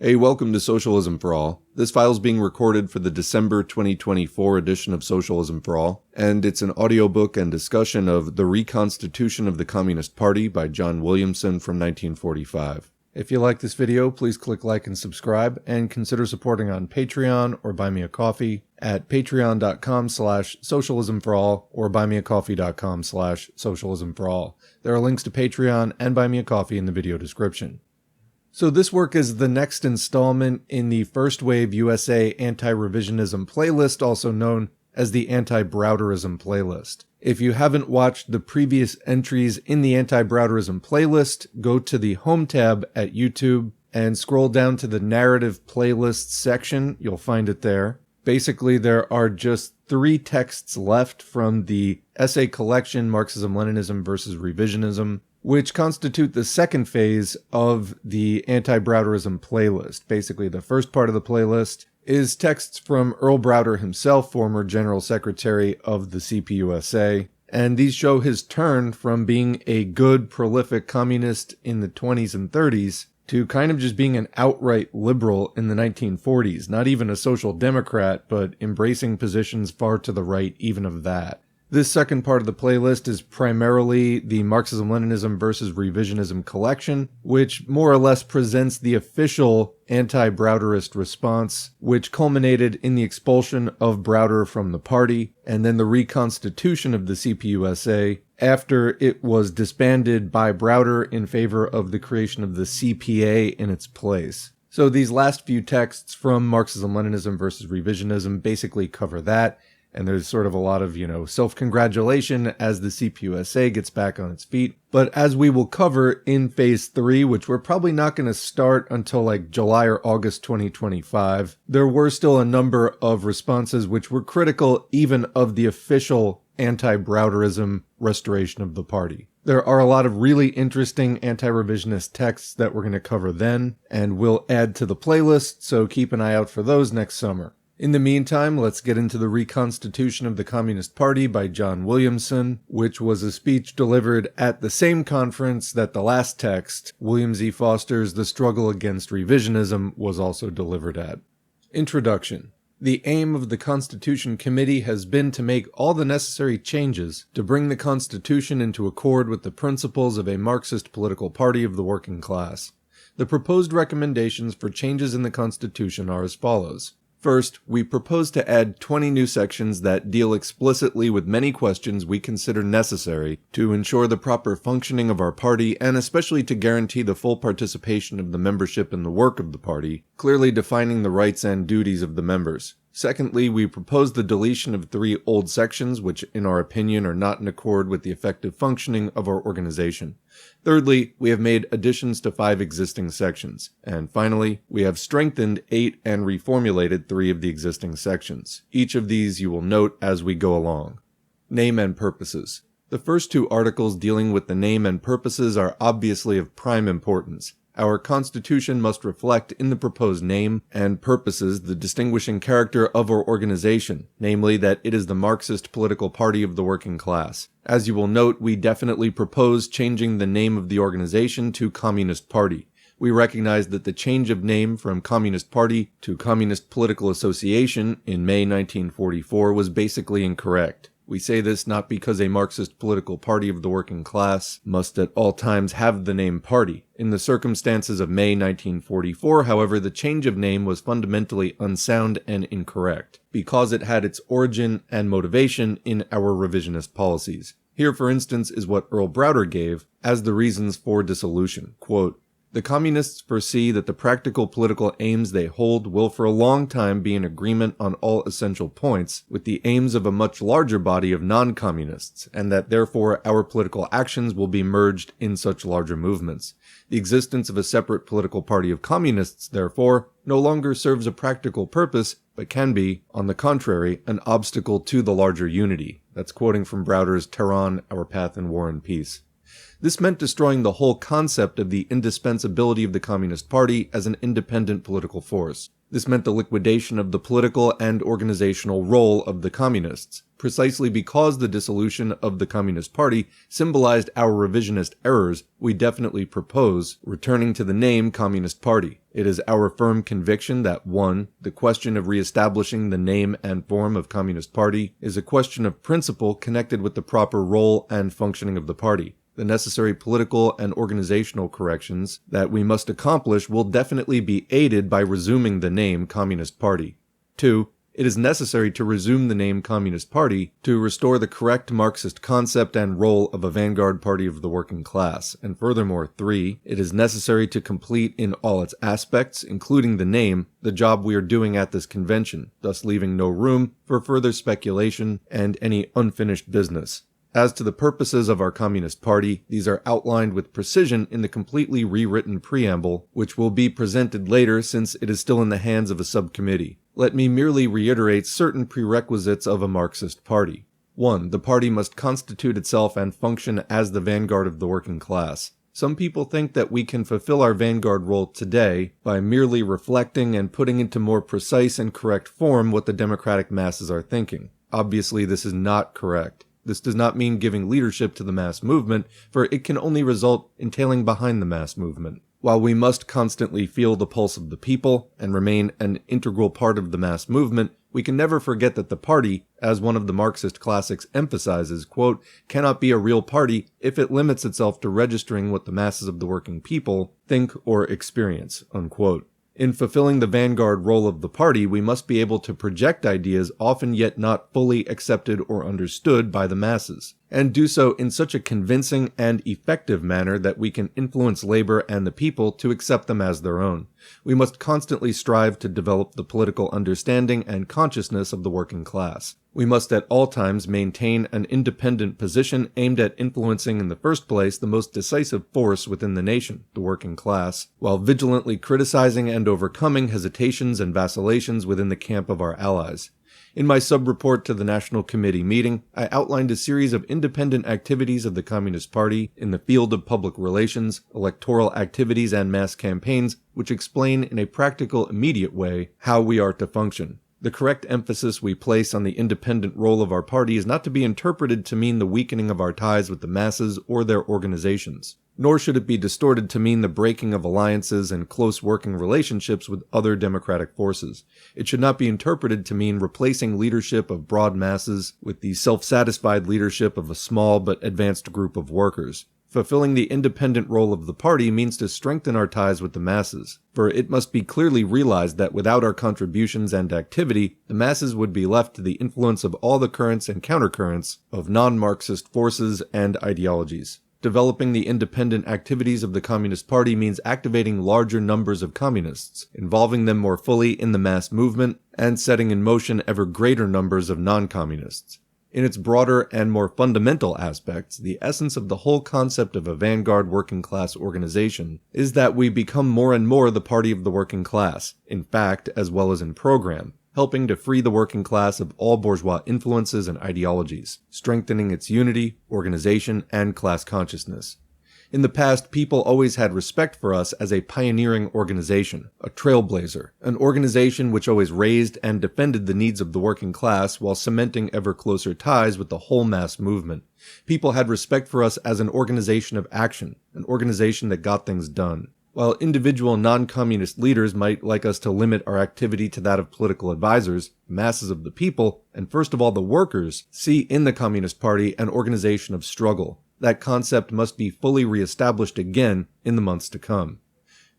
Hey, welcome to Socialism for All. This file is being recorded for the December 2024 edition of Socialism for All, and it's an audiobook and discussion of The Reconstitution of the Communist Party by John Williamson from 1945. If you like this video, please click like and subscribe, and consider supporting on Patreon or Buy Me a Coffee at patreon.com/socialismforall or buymeacoffee.com/socialismforall. There are links to Patreon and Buy Me a Coffee in the video description. So this work is the next installment in the First Wave USA Anti-Revisionism playlist, also known as the Anti-Browderism playlist. If you haven't watched the previous entries in the Anti-Browderism playlist, go to the Home tab at YouTube and scroll down to the Narrative Playlists section. You'll find it there. Basically, there are just 3 texts left from the essay collection Marxism-Leninism versus Revisionism, which constitute the second phase of the Anti-Browderism playlist. Basically, the first part of the playlist is texts from Earl Browder himself, former General Secretary of the CPUSA, and these show his turn from being a good, prolific communist in the 20s and 30s to kind of just being an outright liberal in the 1940s, not even a social democrat, but embracing positions far to the right even of that. This second part of the playlist is primarily the Marxism-Leninism versus Revisionism collection, which more or less presents the official anti-Browderist response, which culminated in the expulsion of Browder from the party, and then the reconstitution of the CPUSA after it was disbanded by Browder in favor of the creation of the CPA in its place. So these last few texts from Marxism-Leninism versus Revisionism basically cover that. And there's sort of a lot of, self-congratulation as the CPUSA gets back on its feet. But as we will cover in Phase 3, which we're probably not going to start until like July or August 2025, there were still a number of responses which were critical even of the official anti-Browderism restoration of the party. There are a lot of really interesting anti-revisionist texts that we're going to cover then, and we'll add to the playlist, so keep an eye out for those next summer. In the meantime, let's get into the Reconstitution of the Communist Party by John Williamson, which was a speech delivered at the same conference that the last text, William Z. Foster's The Struggle Against Revisionism, was also delivered at. Introduction. The aim of the Constitution Committee has been to make all the necessary changes to bring the Constitution into accord with the principles of a Marxist political party of the working class. The proposed recommendations for changes in the Constitution are as follows. First, we propose to add 20 new sections that deal explicitly with many questions we consider necessary to ensure the proper functioning of our party and especially to guarantee the full participation of the membership in the work of the party, clearly defining the rights and duties of the members. Secondly, we propose the deletion of 3 old sections which, in our opinion, are not in accord with the effective functioning of our organization. Thirdly, we have made additions to 5 existing sections. And finally, we have strengthened 8 and reformulated 3 of the existing sections. Each of these you will note as we go along. Name and purposes. The first 2 articles dealing with the name and purposes are obviously of prime importance. Our Constitution must reflect in the proposed name and purposes the distinguishing character of our organization, namely that it is the Marxist political party of the working class. As you will note, we definitely propose changing the name of the organization to Communist Party. We recognize that the change of name from Communist Party to Communist Political Association in May 1944 was basically incorrect. We say this not because a Marxist political party of the working class must at all times have the name party. In the circumstances of May 1944, however, the change of name was fundamentally unsound and incorrect, because it had its origin and motivation in our revisionist policies. Here, for instance, is what Earl Browder gave as the reasons for dissolution. Quote, "The communists foresee that the practical political aims they hold will for a long time be in agreement on all essential points with the aims of a much larger body of non-communists, and that therefore our political actions will be merged in such larger movements. The existence of a separate political party of communists, therefore, no longer serves a practical purpose, but can be, on the contrary, an obstacle to the larger unity." That's quoting from Browder's Tehran, Our Path in War and Peace. This meant destroying the whole concept of the indispensability of the Communist Party as an independent political force. This meant the liquidation of the political and organizational role of the Communists. Precisely because the dissolution of the Communist Party symbolized our revisionist errors, we definitely propose returning to the name Communist Party. It is our firm conviction that 1. The question of re-establishing the name and form of Communist Party is a question of principle connected with the proper role and functioning of the party. The necessary political and organizational corrections that we must accomplish will definitely be aided by resuming the name Communist Party. 2. It is necessary to resume the name Communist Party to restore the correct Marxist concept and role of a vanguard party of the working class. And furthermore, 3. It is necessary to complete in all its aspects, including the name, the job we are doing at this convention, thus leaving no room for further speculation and any unfinished business. As to the purposes of our Communist Party, these are outlined with precision in the completely rewritten preamble, which will be presented later since it is still in the hands of a subcommittee. Let me merely reiterate certain prerequisites of a Marxist party. 1. The party must constitute itself and function as the vanguard of the working class. Some people think that we can fulfill our vanguard role today by merely reflecting and putting into more precise and correct form what the democratic masses are thinking. Obviously, this is not correct. This does not mean giving leadership to the mass movement, for it can only result in tailing behind the mass movement. While we must constantly feel the pulse of the people and remain an integral part of the mass movement, we can never forget that the party, as one of the Marxist classics emphasizes, quote, cannot be a real party if it limits itself to registering what the masses of the working people think or experience, unquote. In fulfilling the vanguard role of the party, we must be able to project ideas often yet not fully accepted or understood by the masses, and do so in such a convincing and effective manner that we can influence labor and the people to accept them as their own. We must constantly strive to develop the political understanding and consciousness of the working class. We must at all times maintain an independent position aimed at influencing in the first place the most decisive force within the nation, the working class, while vigilantly criticizing and overcoming hesitations and vacillations within the camp of our allies. In my sub-report to the National Committee meeting, I outlined a series of independent activities of the Communist Party in the field of public relations, electoral activities, and mass campaigns, which explain in a practical, immediate way how we are to function. The correct emphasis we place on the independent role of our party is not to be interpreted to mean the weakening of our ties with the masses or their organizations. Nor should it be distorted to mean the breaking of alliances and close working relationships with other democratic forces. It should not be interpreted to mean replacing leadership of broad masses with the self-satisfied leadership of a small but advanced group of workers. Fulfilling the independent role of the party means to strengthen our ties with the masses, for it must be clearly realized that without our contributions and activity, the masses would be left to the influence of all the currents and countercurrents of non-Marxist forces and ideologies. Developing the independent activities of the Communist Party means activating larger numbers of communists, involving them more fully in the mass movement, and setting in motion ever greater numbers of non-communists. In its broader and more fundamental aspects, the essence of the whole concept of a vanguard working class organization is that we become more and more the party of the working class, in fact as well as in program, helping to free the working class of all bourgeois influences and ideologies, strengthening its unity, organization, and class consciousness. In the past, people always had respect for us as a pioneering organization, a trailblazer, an organization which always raised and defended the needs of the working class while cementing ever closer ties with the whole mass movement. People had respect for us as an organization of action, an organization that got things done. While individual non-communist leaders might like us to limit our activity to that of political advisors, the masses of the people, and first of all the workers, see in the Communist Party an organization of struggle. That concept must be fully re-established again in the months to come.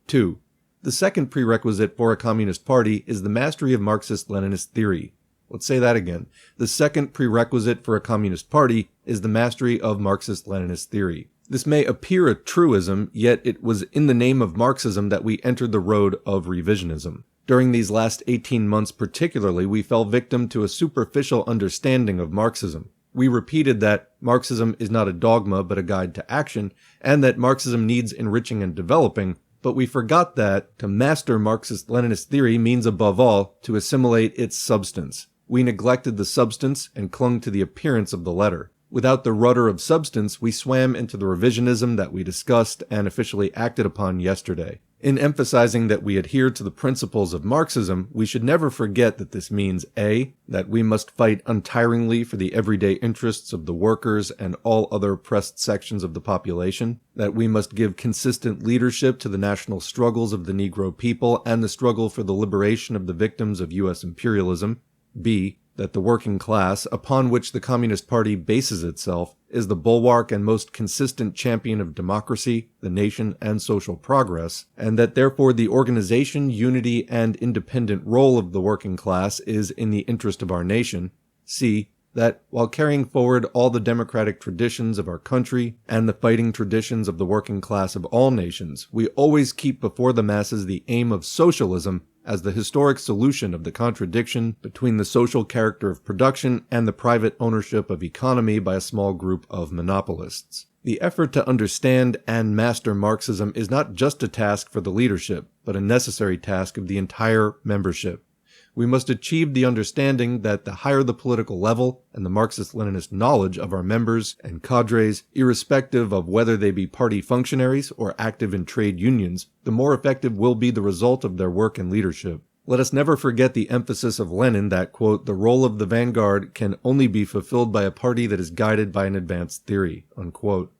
2. The second prerequisite for a Communist Party is the mastery of Marxist-Leninist theory. Let's say that again. The second prerequisite for a Communist Party is the mastery of Marxist-Leninist theory. This may appear a truism, yet it was in the name of Marxism that we entered the road of revisionism. During these last 18 months particularly, we fell victim to a superficial understanding of Marxism. We repeated that Marxism is not a dogma but a guide to action, and that Marxism needs enriching and developing, but we forgot that to master Marxist-Leninist theory means above all to assimilate its substance. We neglected the substance and clung to the appearance of the letter. Without the rudder of substance, we swam into the revisionism that we discussed and officially acted upon yesterday. In emphasizing that we adhere to the principles of Marxism, we should never forget that this means A, that we must fight untiringly for the everyday interests of the workers and all other oppressed sections of the population, that we must give consistent leadership to the national struggles of the Negro people and the struggle for the liberation of the victims of U.S. imperialism, B, that the working class, upon which the Communist Party bases itself, is the bulwark and most consistent champion of democracy, the nation, and social progress, and that therefore the organization, unity, and independent role of the working class is in the interest of our nation. C, that while carrying forward all the democratic traditions of our country and the fighting traditions of the working class of all nations, we always keep before the masses the aim of socialism as the historic solution of the contradiction between the social character of production and the private ownership of economy by a small group of monopolists. The effort to understand and master Marxism is not just a task for the leadership, but a necessary task of the entire membership. We must achieve the understanding that the higher the political level and the Marxist-Leninist knowledge of our members and cadres, irrespective of whether they be party functionaries or active in trade unions, the more effective will be the result of their work and leadership. Let us never forget the emphasis of Lenin that, quote, the role of the vanguard can only be fulfilled by a party that is guided by an advanced theory, unquote.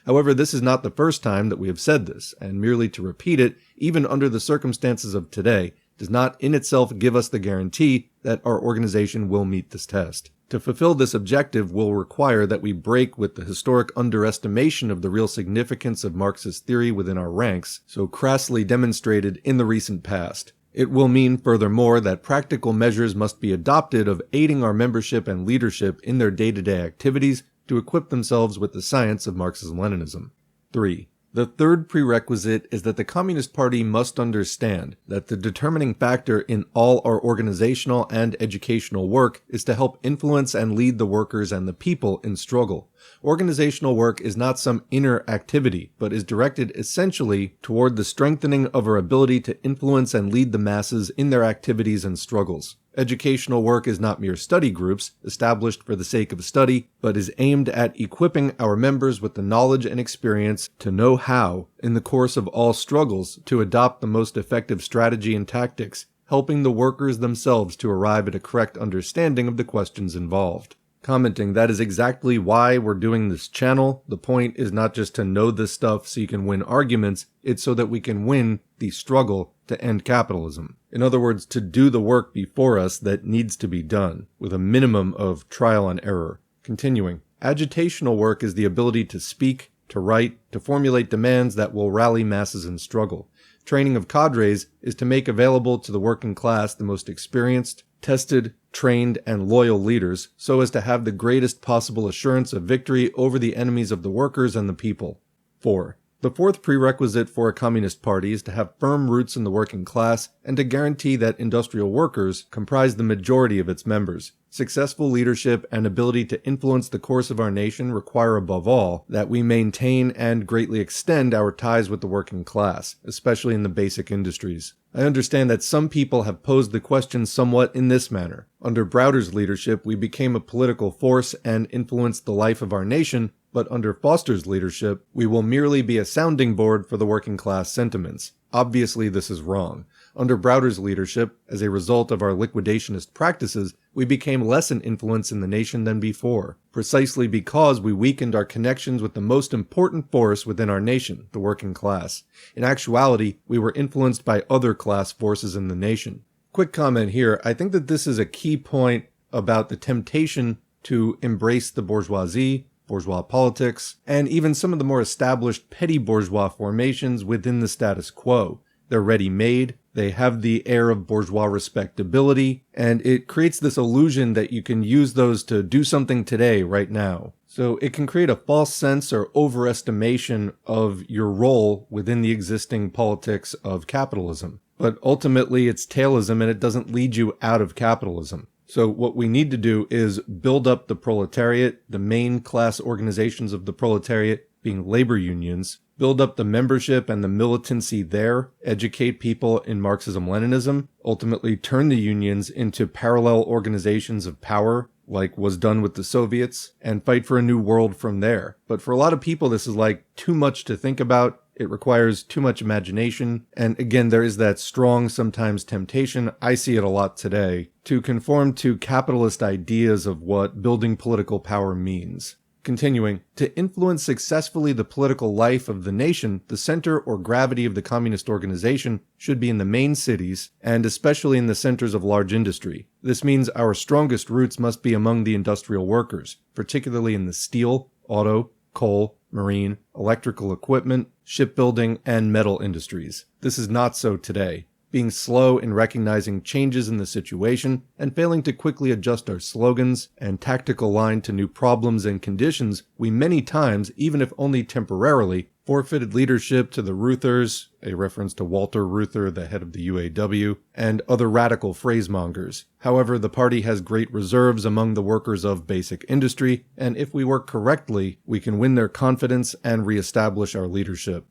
However, this is not the first time that we have said this, and merely to repeat it, even under the circumstances of today, does not in itself give us the guarantee that our organization will meet this test. To fulfill this objective will require that we break with the historic underestimation of the real significance of Marxist theory within our ranks, so crassly demonstrated in the recent past. It will mean, furthermore, that practical measures must be adopted of aiding our membership and leadership in their day-to-day activities to equip themselves with the science of Marxism-Leninism. 3. The third prerequisite is that the Communist Party must understand that the determining factor in all our organizational and educational work is to help influence and lead the workers and the people in struggle. Organizational work is not some inner activity, but is directed essentially toward the strengthening of our ability to influence and lead the masses in their activities and struggles. Educational work is not mere study groups, established for the sake of study, but is aimed at equipping our members with the knowledge and experience to know how, in the course of all struggles, to adopt the most effective strategy and tactics, helping the workers themselves to arrive at a correct understanding of the questions involved. Commenting, that is exactly why we're doing this channel. The point is not just to know this stuff so you can win arguments, it's so that we can win the struggle to end capitalism. In other words, to do the work before us that needs to be done, with a minimum of trial and error. Continuing, agitational work is the ability to speak, to write, to formulate demands that will rally masses in struggle. Training of cadres is to make available to the working class the most experienced, tested, trained, and loyal leaders, so as to have the greatest possible assurance of victory over the enemies of the workers and the people. 4. The fourth prerequisite for a communist party is to have firm roots in the working class and to guarantee that industrial workers comprise the majority of its members. Successful leadership and ability to influence the course of our nation require above all that we maintain and greatly extend our ties with the working class, especially in the basic industries. I understand that some people have posed the question somewhat in this manner. Under Browder's leadership, we became a political force and influenced the life of our nation, but under Foster's leadership, we will merely be a sounding board for the working class sentiments. Obviously, this is wrong. Under Browder's leadership, as a result of our liquidationist practices, we became less an influence in the nation than before, precisely because we weakened our connections with the most important force within our nation, the working class. In actuality, we were influenced by other class forces in the nation. Quick comment here, I think that this is a key point about the temptation to embrace the bourgeoisie, bourgeois politics, and even some of the more established petty bourgeois formations within the status quo. They're ready-made, they have the air of bourgeois respectability, and it creates this illusion that you can use those to do something today, right now. So it can create a false sense or overestimation of your role within the existing politics of capitalism. But ultimately it's tailism and it doesn't lead you out of capitalism. So what we need to do is build up the proletariat, the main class organizations of the proletariat being labor unions, build up the membership and the militancy there, educate people in Marxism-Leninism, ultimately turn the unions into parallel organizations of power like was done with the Soviets, and fight for a new world from there. But for a lot of people, this is like too much to think about. It requires too much imagination, and again, there is that strong, sometimes temptation, I see it a lot today, to conform to capitalist ideas of what building political power means. Continuing, to influence successfully the political life of the nation, the center or gravity of the communist organization should be in the main cities, and especially in the centers of large industry. This means our strongest roots must be among the industrial workers, particularly in the steel, auto, coal, marine, electrical equipment, shipbuilding, and metal industries. This is not so today. Being slow in recognizing changes in the situation and failing to quickly adjust our slogans and tactical line to new problems and conditions, we many times, even if only temporarily, forfeited leadership to the Ruthers, a reference to Walter Reuther, the head of the UAW, and other radical phrasemongers. However, the party has great reserves among the workers of basic industry, and if we work correctly, we can win their confidence and reestablish our leadership.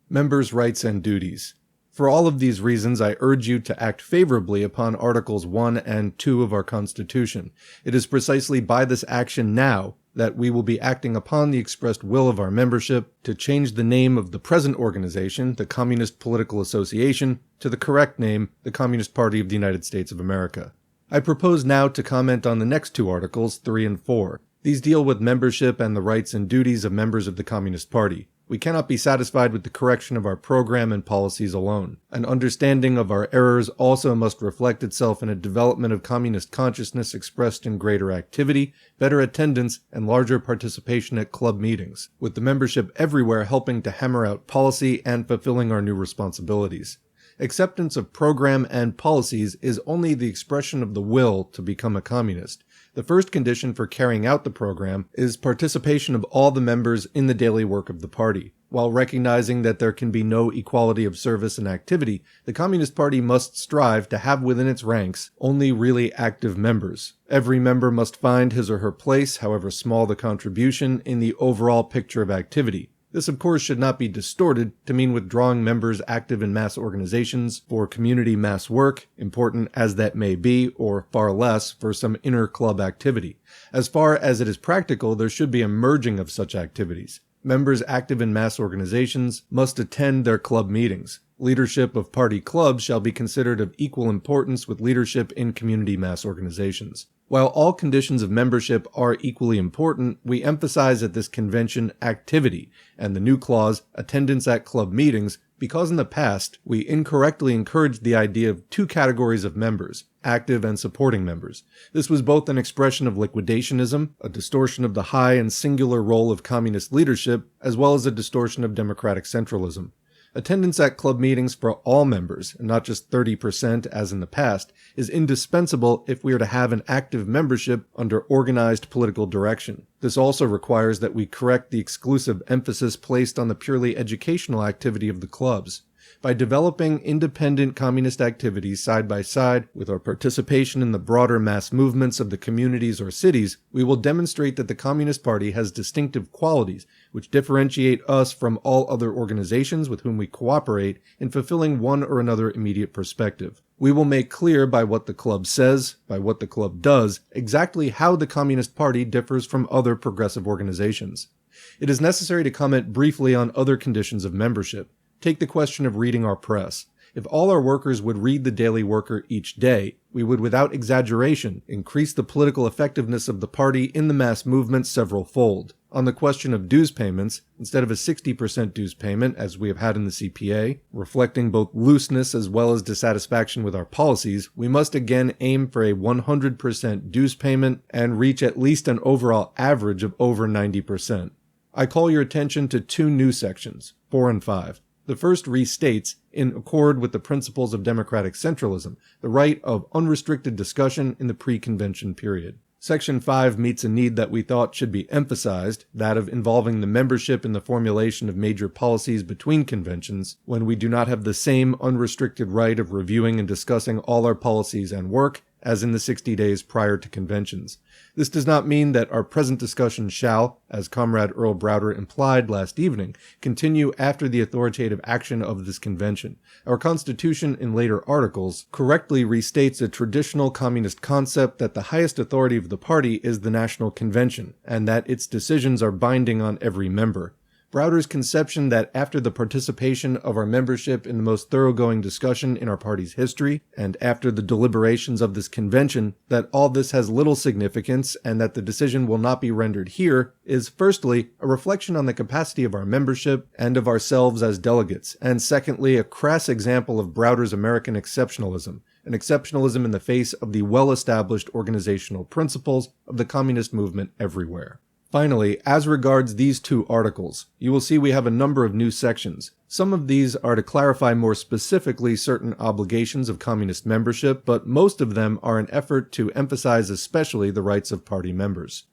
Members' rights and duties. For all of these reasons, I urge you to act favorably upon Articles 1 and 2 of our Constitution. It is precisely by this action now that we will be acting upon the expressed will of our membership to change the name of the present organization, the Communist Political Association, to the correct name, the Communist Party of the United States of America. I propose now to comment on the next two articles, 3 and 4. These deal with membership and the rights and duties of members of the Communist Party. We cannot be satisfied with the correction of our program and policies alone. An understanding of our errors also must reflect itself in a development of communist consciousness expressed in greater activity, better attendance, and larger participation at club meetings, with the membership everywhere helping to hammer out policy and fulfilling our new responsibilities. Acceptance of program and policies is only the expression of the will to become a communist. The first condition for carrying out the program is participation of all the members in the daily work of the party. While recognizing that there can be no equality of service and activity, the Communist Party must strive to have within its ranks only really active members. Every member must find his or her place, however small the contribution, in the overall picture of activity. This, of course, should not be distorted to mean withdrawing members active in mass organizations for community mass work, important as that may be, or far less for some inner club activity. As far as it is practical, there should be a merging of such activities. Members active in mass organizations must attend their club meetings. Leadership of party clubs shall be considered of equal importance with leadership in community mass organizations. While all conditions of membership are equally important, we emphasize at this convention activity, and the new clause, attendance at club meetings, because in the past, we incorrectly encouraged the idea of two categories of members, active and supporting members. This was both an expression of liquidationism, a distortion of the high and singular role of communist leadership, as well as a distortion of democratic centralism. Attendance at club meetings for all members, and not just 30% as in the past, is indispensable if we are to have an active membership under organized political direction. This also requires that we correct the exclusive emphasis placed on the purely educational activity of the clubs. By developing independent communist activities side by side with our participation in the broader mass movements of the communities or cities, we will demonstrate that the Communist Party has distinctive qualities which differentiate us from all other organizations with whom we cooperate in fulfilling one or another immediate perspective. We will make clear by what the club says, by what the club does, exactly how the Communist Party differs from other progressive organizations. It is necessary to comment briefly on other conditions of membership. Take the question of reading our press. If all our workers would read the Daily Worker each day, we would without exaggeration increase the political effectiveness of the party in the mass movement several-fold. On the question of dues payments, instead of a 60% dues payment as we have had in the CPA, reflecting both looseness as well as dissatisfaction with our policies, we must again aim for a 100% dues payment and reach at least an overall average of over 90%. I call your attention to two new sections, 4 and 5. The first restates, in accord with the principles of democratic centralism, the right of unrestricted discussion in the pre-convention period. Section 5 meets a need that we thought should be emphasized, that of involving the membership in the formulation of major policies between conventions, when we do not have the same unrestricted right of reviewing and discussing all our policies and work, as in the 60 days prior to conventions. This does not mean that our present discussion shall, as Comrade Earl Browder implied last evening, continue after the authoritative action of this convention. Our Constitution, in later articles, correctly restates a traditional communist concept that the highest authority of the party is the National Convention, and that its decisions are binding on every member. Browder's conception that after the participation of our membership in the most thoroughgoing discussion in our party's history, and after the deliberations of this convention, that all this has little significance and that the decision will not be rendered here, is firstly, a reflection on the capacity of our membership and of ourselves as delegates, and secondly, a crass example of Browder's American exceptionalism, an exceptionalism in the face of the well-established organizational principles of the communist movement everywhere. Finally, as regards these two articles, you will see we have a number of new sections. Some of these are to clarify more specifically certain obligations of communist membership, but most of them are an effort to emphasize especially the rights of party members.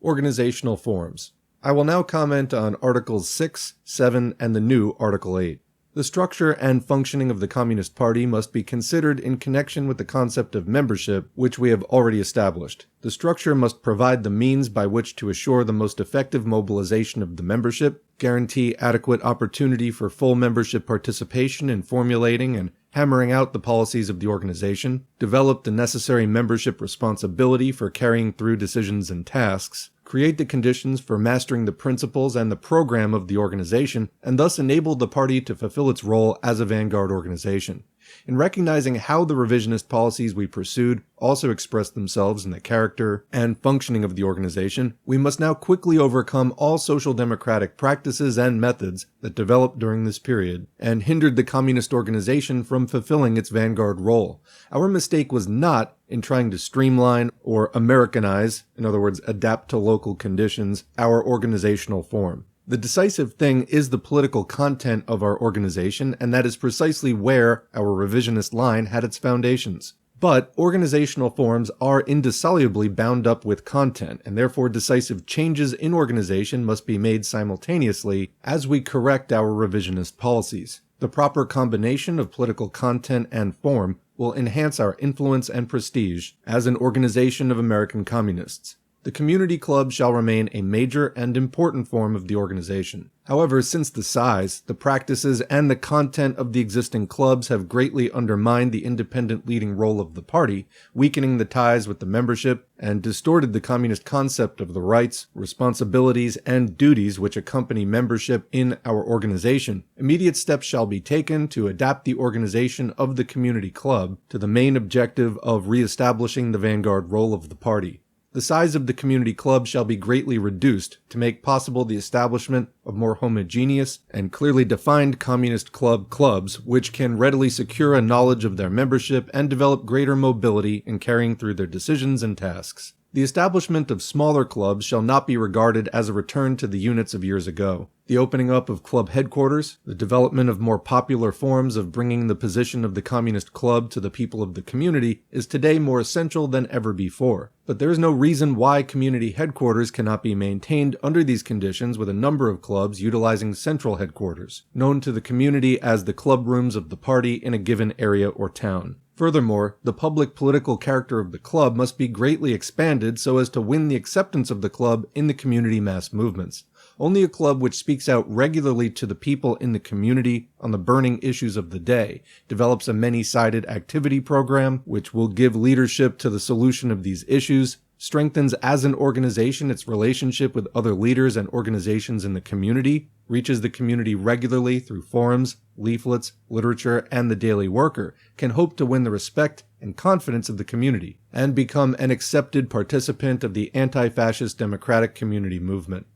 Organizational forms. I will now comment on Articles 6, 7, and the new Article 8. The structure and functioning of the Communist Party must be considered in connection with the concept of membership, which we have already established. The structure must provide the means by which to assure the most effective mobilization of the membership, guarantee adequate opportunity for full membership participation in formulating and hammering out the policies of the organization, develop the necessary membership responsibility for carrying through decisions and tasks, create the conditions for mastering the principles and the program of the organization, and thus enable the party to fulfill its role as a vanguard organization. In recognizing how the revisionist policies we pursued also expressed themselves in the character and functioning of the organization, we must now quickly overcome all social democratic practices and methods that developed during this period and hindered the communist organization from fulfilling its vanguard role. Our mistake was not in trying to streamline or Americanize, in other words, adapt to local conditions, our organizational form. The decisive thing is the political content of our organization, and that is precisely where our revisionist line had its foundations. But organizational forms are indissolubly bound up with content, and therefore decisive changes in organization must be made simultaneously as we correct our revisionist policies. The proper combination of political content and form will enhance our influence and prestige as an organization of American communists. The community club shall remain a major and important form of the organization. However, since the size, the practices, and the content of the existing clubs have greatly undermined the independent leading role of the party, weakening the ties with the membership, and distorted the communist concept of the rights, responsibilities, and duties which accompany membership in our organization, immediate steps shall be taken to adapt the organization of the community club to the main objective of re-establishing the vanguard role of the party. The size of the community club shall be greatly reduced to make possible the establishment of more homogeneous and clearly defined communist clubs which can readily secure a knowledge of their membership and develop greater mobility in carrying through their decisions and tasks. The establishment of smaller clubs shall not be regarded as a return to the units of years ago. The opening up of club headquarters, the development of more popular forms of bringing the position of the communist club to the people of the community is today more essential than ever before. But there is no reason why community headquarters cannot be maintained under these conditions with a number of clubs utilizing central headquarters, known to the community as the club rooms of the party in a given area or town. Furthermore, the public political character of the club must be greatly expanded so as to win the acceptance of the club in the community mass movements. Only a club which speaks out regularly to the people in the community on the burning issues of the day, develops a many-sided activity program which will give leadership to the solution of these issues, strengthens as an organization its relationship with other leaders and organizations in the community, reaches the community regularly through forums, leaflets, literature, and the daily worker, can hope to win the respect and confidence of the community, and become an accepted participant of the anti-fascist democratic community movement.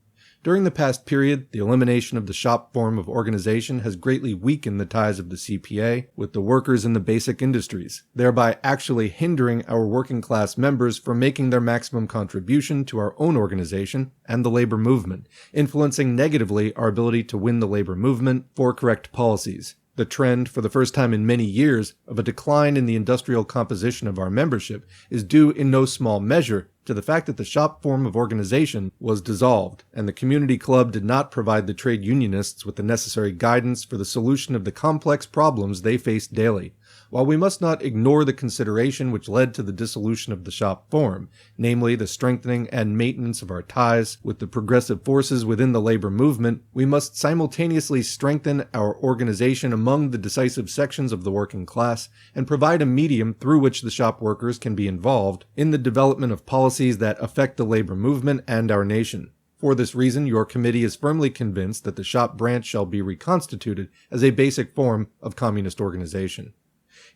During the past period, the elimination of the shop form of organization has greatly weakened the ties of the CPA with the workers in the basic industries, thereby actually hindering our working class members from making their maximum contribution to our own organization and the labor movement, influencing negatively our ability to win the labor movement for correct policies. The trend, for the first time in many years, of a decline in the industrial composition of our membership is due in no small measure to the fact that the shop form of organization was dissolved, and the community club did not provide the trade unionists with the necessary guidance for the solution of the complex problems they faced daily. While we must not ignore the consideration which led to the dissolution of the shop form, namely the strengthening and maintenance of our ties with the progressive forces within the labor movement, we must simultaneously strengthen our organization among the decisive sections of the working class and provide a medium through which the shop workers can be involved in the development of policies that affect the labor movement and our nation. For this reason, your committee is firmly convinced that the shop branch shall be reconstituted as a basic form of communist organization.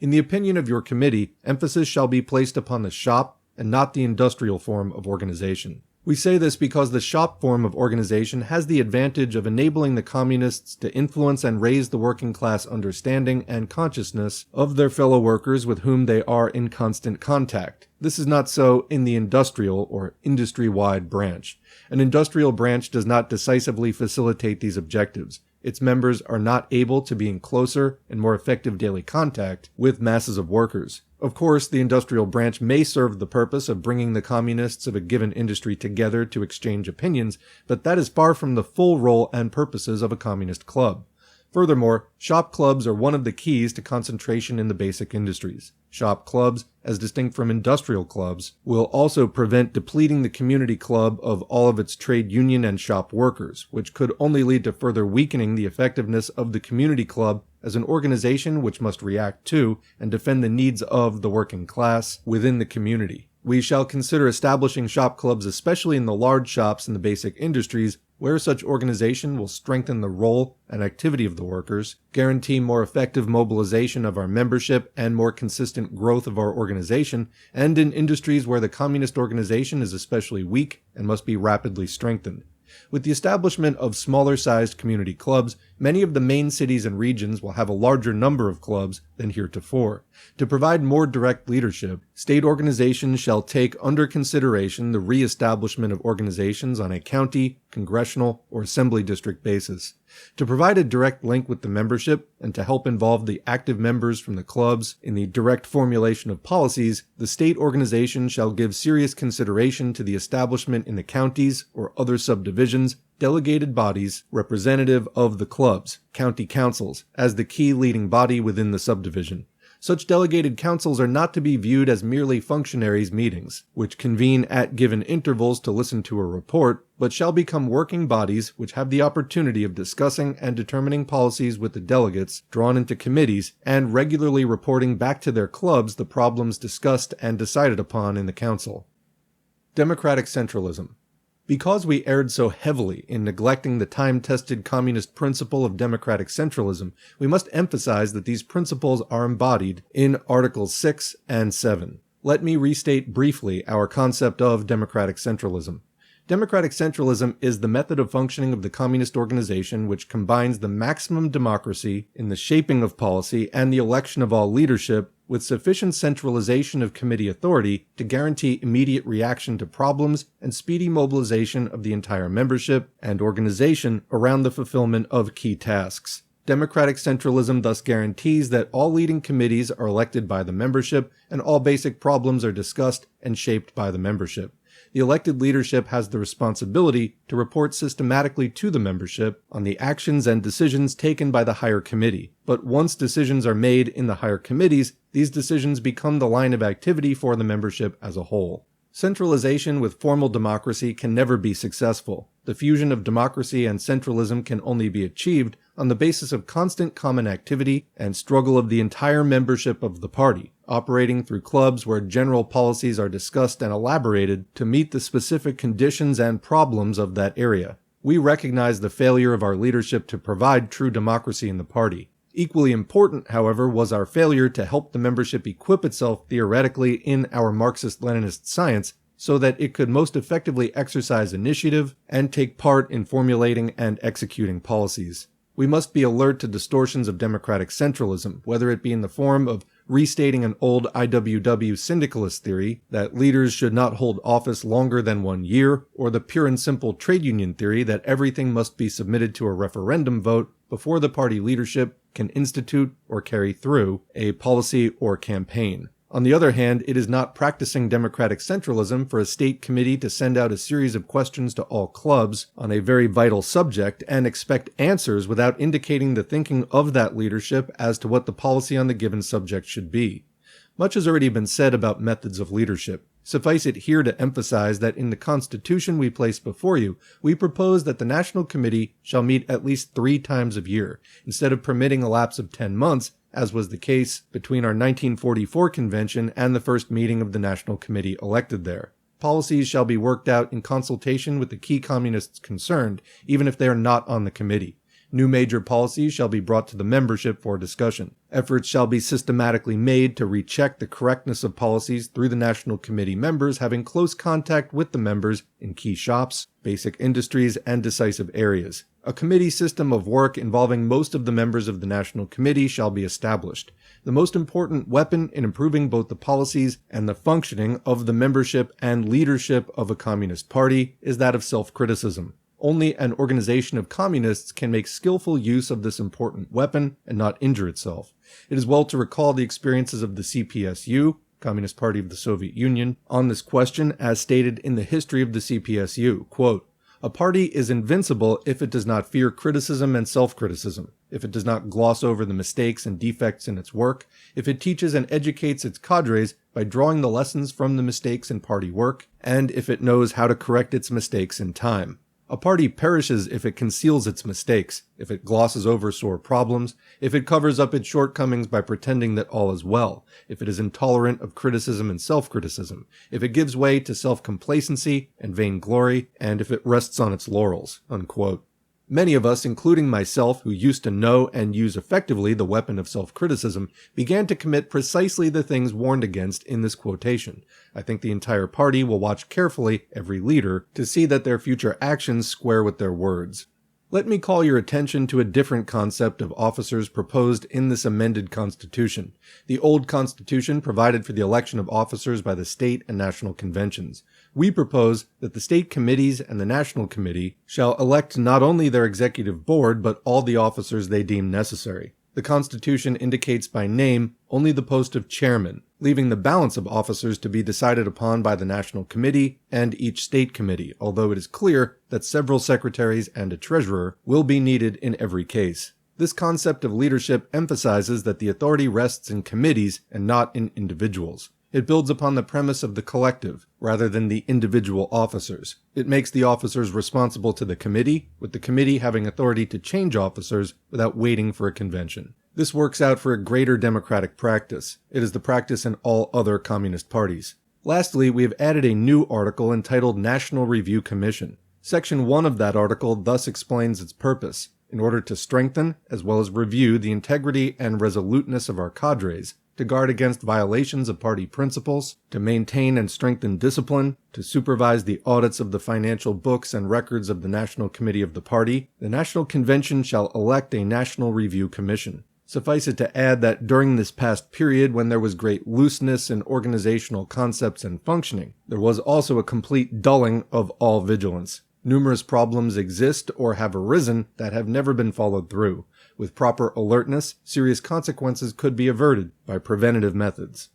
In the opinion of your committee, emphasis shall be placed upon the shop and not the industrial form of organization. We say this because the shop form of organization has the advantage of enabling the communists to influence and raise the working class understanding and consciousness of their fellow workers with whom they are in constant contact. This is not so in the industrial or industry-wide branch. An industrial branch does not decisively facilitate these objectives. Its members are not able to be in closer and more effective daily contact with masses of workers. Of course, the industrial branch may serve the purpose of bringing the communists of a given industry together to exchange opinions, but that is far from the full role and purposes of a communist club. Furthermore, shop clubs are one of the keys to concentration in the basic industries. Shop clubs, as distinct from industrial clubs, will also prevent depleting the community club of all of its trade union and shop workers, which could only lead to further weakening the effectiveness of the community club as an organization which must react to and defend the needs of the working class within the community. We shall consider establishing shop clubs, especially in the large shops in the basic industries, where such organization will strengthen the role and activity of the workers, guarantee more effective mobilization of our membership and more consistent growth of our organization, and in industries where the communist organization is especially weak and must be rapidly strengthened. With the establishment of smaller-sized community clubs, many of the main cities and regions will have a larger number of clubs than heretofore. To provide more direct leadership, state organizations shall take under consideration the re-establishment of organizations on a county, congressional, or assembly district basis. To provide a direct link with the membership and to help involve the active members from the clubs in the direct formulation of policies, the state organization shall give serious consideration to the establishment in the counties or other subdivisions delegated bodies representative of the clubs, county councils, as the key leading body within the subdivision. Such delegated councils are not to be viewed as merely functionaries' meetings, which convene at given intervals to listen to a report, but shall become working bodies which have the opportunity of discussing and determining policies with the delegates drawn into committees and regularly reporting back to their clubs the problems discussed and decided upon in the council. Democratic centralism. Because we erred so heavily in neglecting the time-tested communist principle of democratic centralism, we must emphasize that these principles are embodied in Articles 6 and 7. Let me restate briefly our concept of democratic centralism. Democratic centralism is the method of functioning of the communist organization which combines the maximum democracy in the shaping of policy and the election of all leadership with sufficient centralization of committee authority to guarantee immediate reaction to problems and speedy mobilization of the entire membership and organization around the fulfillment of key tasks. Democratic centralism thus guarantees that all leading committees are elected by the membership and all basic problems are discussed and shaped by the membership. The elected leadership has the responsibility to report systematically to the membership on the actions and decisions taken by the higher committee. But once decisions are made in the higher committees, these decisions become the line of activity for the membership as a whole. Centralization with formal democracy can never be successful. The fusion of democracy and centralism can only be achieved on the basis of constant common activity and struggle of the entire membership of the party, operating through clubs where general policies are discussed and elaborated to meet the specific conditions and problems of that area. We recognize the failure of our leadership to provide true democracy in the party. Equally important, however, was our failure to help the membership equip itself theoretically in our Marxist-Leninist science so that it could most effectively exercise initiative and take part in formulating and executing policies. We must be alert to distortions of democratic centralism, whether it be in the form of restating an old IWW syndicalist theory that leaders should not hold office longer than 1 year, or the pure and simple trade union theory that everything must be submitted to a referendum vote before the party leadership can institute or carry through a policy or campaign. On the other hand, it is not practicing democratic centralism for a state committee to send out a series of questions to all clubs on a very vital subject and expect answers without indicating the thinking of that leadership as to what the policy on the given subject should be. Much has already been said about methods of leadership. Suffice it here to emphasize that in the Constitution we place before you, we propose that the National Committee shall meet at least 3 times a year, instead of permitting a lapse of 10 months, as was the case between our 1944 convention and the first meeting of the National Committee elected there. Policies shall be worked out in consultation with the key communists concerned, even if they are not on the committee. New major policies shall be brought to the membership for discussion. Efforts shall be systematically made to recheck the correctness of policies through the National Committee members having close contact with the members in key shops, basic industries, and decisive areas. A committee system of work involving most of the members of the National Committee shall be established. The most important weapon in improving both the policies and the functioning of the membership and leadership of a communist party is that of self-criticism. Only an organization of communists can make skillful use of this important weapon and not injure itself. It is well to recall the experiences of the CPSU, Communist Party of the Soviet Union, on this question as stated in the history of the CPSU, quote, "A party is invincible if it does not fear criticism and self-criticism, if it does not gloss over the mistakes and defects in its work, if it teaches and educates its cadres by drawing the lessons from the mistakes in party work, and if it knows how to correct its mistakes in time. A party perishes if it conceals its mistakes, if it glosses over sore problems, if it covers up its shortcomings by pretending that all is well, if it is intolerant of criticism and self-criticism, if it gives way to self-complacency and vainglory, and if it rests on its laurels." Unquote. Many of us, including myself, who used to know and use effectively the weapon of self-criticism, began to commit precisely the things warned against in this quotation. I think the entire party will watch carefully every leader to see that their future actions square with their words. Let me call your attention to a different concept of officers proposed in this amended Constitution. The old Constitution provided for the election of officers by the state and national conventions. We propose that the state committees and the National Committee shall elect not only their executive board, but all the officers they deem necessary. The Constitution indicates by name only the post of chairman, leaving the balance of officers to be decided upon by the National Committee and each state committee, although it is clear that several secretaries and a treasurer will be needed in every case. This concept of leadership emphasizes that the authority rests in committees and not in individuals. It builds upon the premise of the collective, rather than the individual officers. It makes the officers responsible to the committee, with the committee having authority to change officers without waiting for a convention. This works out for a greater democratic practice. It is the practice in all other communist parties. Lastly, we have added a new article entitled National Review Commission. Section 1 of that article thus explains its purpose. In order to strengthen, as well as review, the integrity and resoluteness of our cadres, to guard against violations of party principles, to maintain and strengthen discipline, to supervise the audits of the financial books and records of the National Committee of the party, the National Convention shall elect a National Review Commission. Suffice it to add that during this past period, when there was great looseness in organizational concepts and functioning, there was also a complete dulling of all vigilance. Numerous problems exist or have arisen that have never been followed through. With proper alertness, serious consequences could be averted by preventative methods.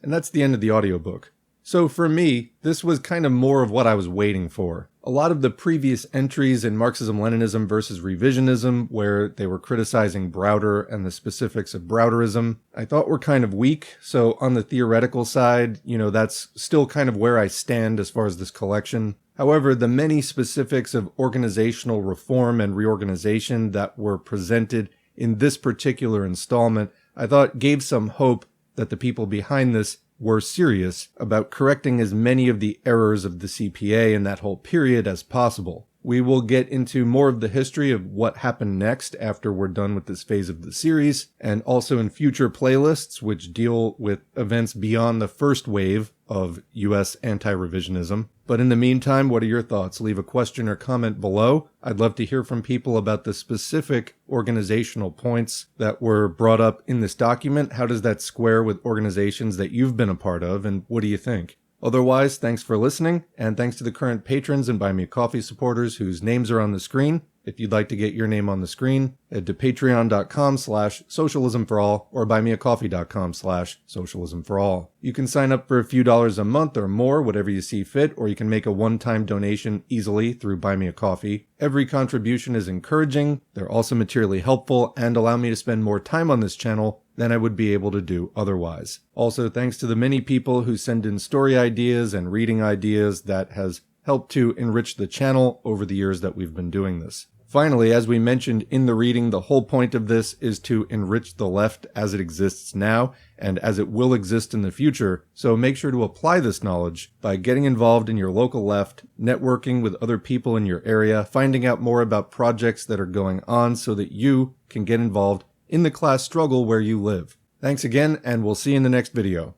And that's the end of the audiobook. So for me, this was kind of more of what I was waiting for. A lot of the previous entries in Marxism-Leninism versus Revisionism, where they were criticizing Browder and the specifics of Browderism, I thought were kind of weak. So on the theoretical side, that's still kind of where I stand as far as this collection. However, the many specifics of organizational reform and reorganization that were presented in this particular installment, I thought gave some hope that the people behind this were serious about correcting as many of the errors of the CPA in that whole period as possible. We will get into more of the history of what happened next after we're done with this phase of the series, and also in future playlists which deal with events beyond the first wave of US anti-revisionism. But in the meantime, what are your thoughts? Leave a question or comment below. I'd love to hear from people about the specific organizational points that were brought up in this document. How does that square with organizations that you've been a part of, and what do you think? Otherwise, thanks for listening, and thanks to the current patrons and Buy Me a Coffee supporters whose names are on the screen. If you'd like to get your name on the screen, head to patreon.com/socialismforall or buymeacoffee.com/socialismforall. You can sign up for a few dollars a month or more, whatever you see fit, or you can make a one-time donation easily through Buy Me a Coffee. Every contribution is encouraging, they're also materially helpful, and allow me to spend more time on this channel than I would be able to do otherwise. Also, thanks to the many people who send in story ideas and reading ideas, that has helped to enrich the channel over the years that we've been doing this. Finally, as we mentioned in the reading, the whole point of this is to enrich the left as it exists now and as it will exist in the future, so make sure to apply this knowledge by getting involved in your local left, networking with other people in your area, finding out more about projects that are going on so that you can get involved in the class struggle where you live. Thanks again, and we'll see you in the next video.